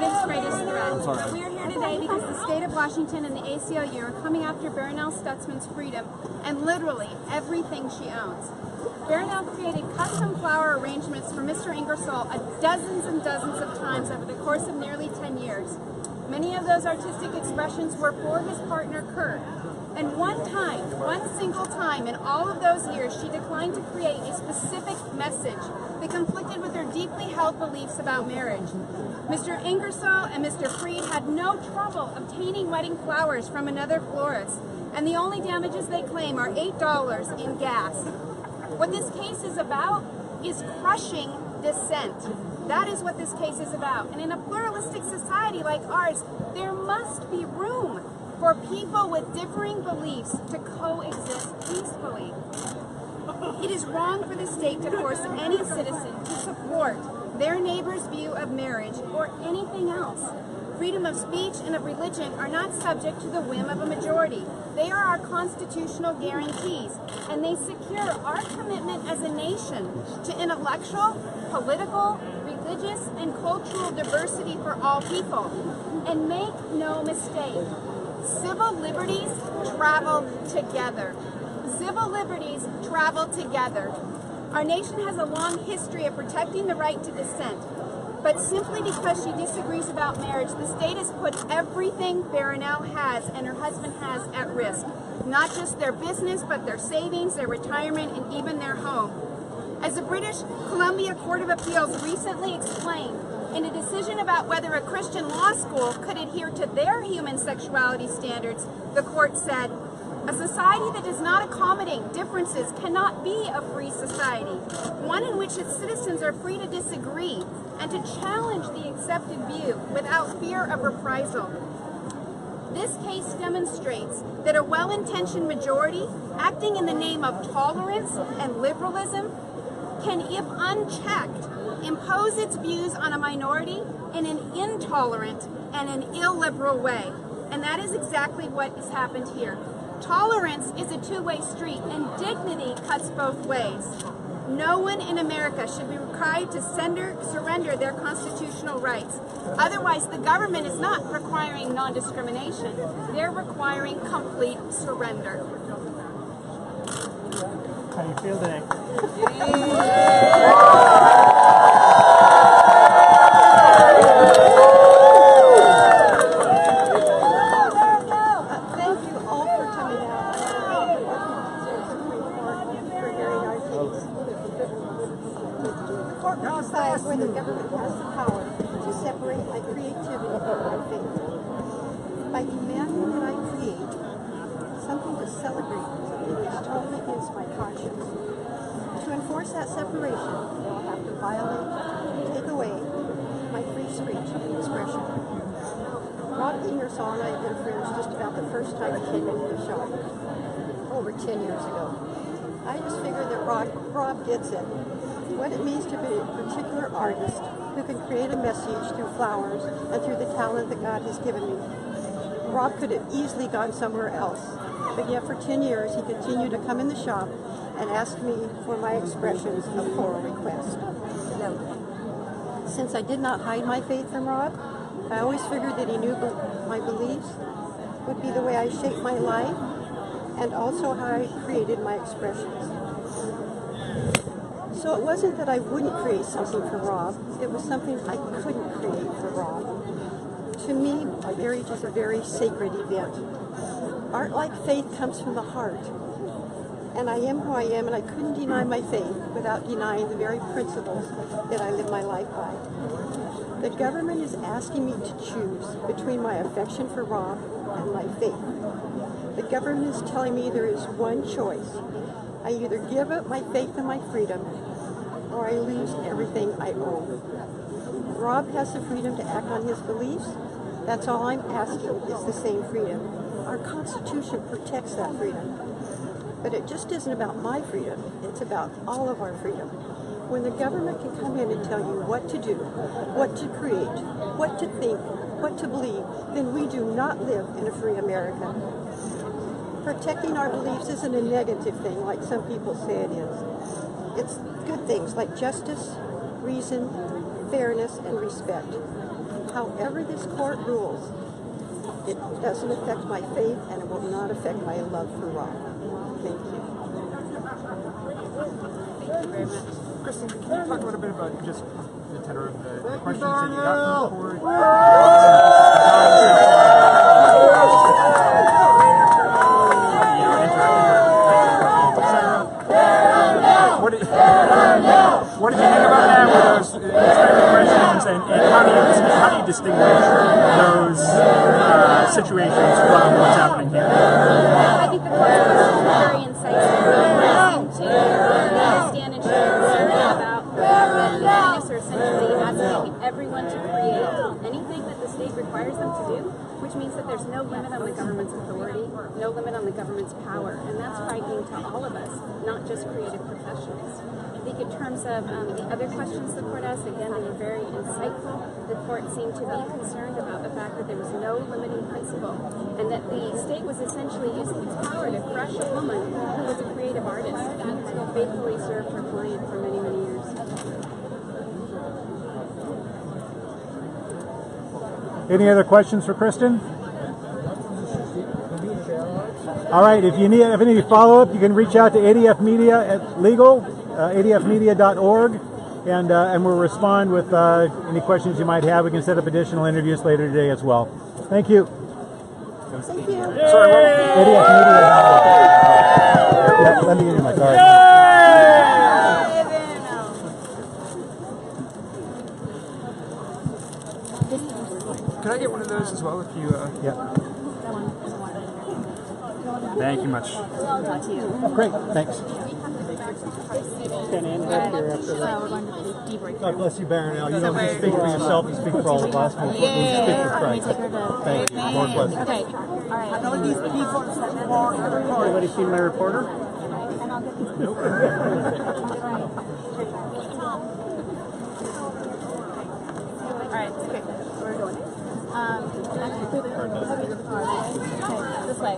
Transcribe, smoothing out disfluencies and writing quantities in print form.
state's greatest threat. We are here today because the state of Washington and the ACLU are coming after Baronelle Stutzman's freedom and literally everything she owns. Baronelle created custom flower arrangements for Mr. Ingersoll dozens and dozens of times over the course of nearly 10 years. Many of those artistic expressions were for his partner, Kurt. And one single time in all of those years, she declined to create a specific message that conflicted with her deeply held beliefs about marriage. Mr. Ingersoll and Mr. Freed had no trouble obtaining wedding flowers from another florist, and the only damages they claim are $8 in gas. What this case is about is crushing dissent. That is what this case is about. And in a pluralistic society like ours, there must be room for people with differing beliefs to coexist peacefully. It is wrong for the state to force any citizen to support their neighbor's view of marriage or anything else. Freedom of speech and of religion are not subject to the whim of a majority. They are our constitutional guarantees, and they secure our commitment as a nation to intellectual, political, religious, and cultural diversity for all people. And make no mistake, civil liberties travel together. Civil liberties travel together. Our nation has a long history of protecting the right to dissent. But simply because she disagrees about marriage, the state has put everything Baronelle has and her husband has at risk. Not just their business, but their savings, their retirement, and even their home. As the British Columbia Court of Appeals recently explained, in a decision about whether a Christian law school could adhere to their human sexuality standards, the court said, "A society that does not accommodate differences cannot be a free society, one in which its citizens are free to disagree and to challenge the accepted view without fear of reprisal." This case demonstrates that a well-intentioned majority, acting in the name of tolerance and liberalism, can, if unchecked, impose its views on a minority in an intolerant and an illiberal way. And that is exactly what has happened here. Tolerance is a two-way street, and dignity cuts both ways. No one in America should be required to surrender their constitutional rights. Otherwise, the government is not requiring non-discrimination. They're requiring complete surrender. How do you feel today? Thank you all for coming out. For hearing our case. The court will decide whether the government has the power to separate my creativity from my faith. By demanding that I create something to celebrate which totally against my conscience. To enforce that separation, they will have to violate, take away my free speech and expression. Rob Ingersoll and I have been friends just about the first time he came into the shop, over 10 years ago. I just figured that Rob gets it, what it means to be a particular artist who can create a message through flowers and through the talent that God has given me. Rob could have easily gone somewhere else, but yet for 10 years he continued to come in the shop and ask me for my expressions of floral request. Since I did not hide my faith from Rob, I always figured that he knew my beliefs would be the way I shaped my life and also how I created my expressions. So it wasn't that I wouldn't create something for Rob, it was something I couldn't create for Rob. To me, marriage is a very sacred event. Art like faith comes from the heart. And I am who I am, and I couldn't deny my faith without denying the very principles that I live my life by. The government is asking me to choose between my affection for Rob and my faith. The government is telling me there is one choice. I either give up my faith and my freedom, or I lose everything I own. Rob has the freedom to act on his beliefs. That's all I'm asking is the same freedom. Our Constitution protects that freedom. But it just isn't about my freedom. It's about all of our freedom. When the government can come in and tell you what to do, what to create, what to think, what to believe, then we do not live in a free America. Protecting our beliefs isn't a negative thing like some people say it is. It's good things like justice, reason, fairness, and respect. however this court rules, it doesn't affect my faith and it will not affect my love for Rob. Thank you. Thank you very much. Kristen, can you talk a little bit about just the tenor of the questions that you got from the court? What did you think about that? Were those expected questions, and how do you distinguish those situations from what's happening here? I think the court's questions were very insightful. To understand and share concern about the fact that the plaintiffs are essentially asking everyone to create anything that the state requires them to do, which means that there's no limit on the government's authority, no limit on the government's power, and that's frightening to all of us, not just creative professionals. I think in terms of the other questions the court asked, again, they were very insightful. The court seemed to be concerned about the fact that there was no limiting principle and that the state was essentially using its power to crush a woman who was a creative artist and had faithfully served her client for many, many years. Any other questions for Kristen? All right, if you have any follow-up, you can reach out to ADF Media at legal, adfmedia.org, and we'll respond with any questions you might have. We can set up additional interviews later today as well. Thank you. Thank you. Sorry, what? ADF Media. Yeah, let me get in my card. Could I get one of those as well if you... Yeah. Thank you much. Great, thanks. God bless you, Baronel. You don't just speak for yourself, you speak for all of us. You speak for Christ. Thank you. More blessings. Okay. All right. Everybody seen my reporter? Nope. All right. Okay. We're going. Okay. This way.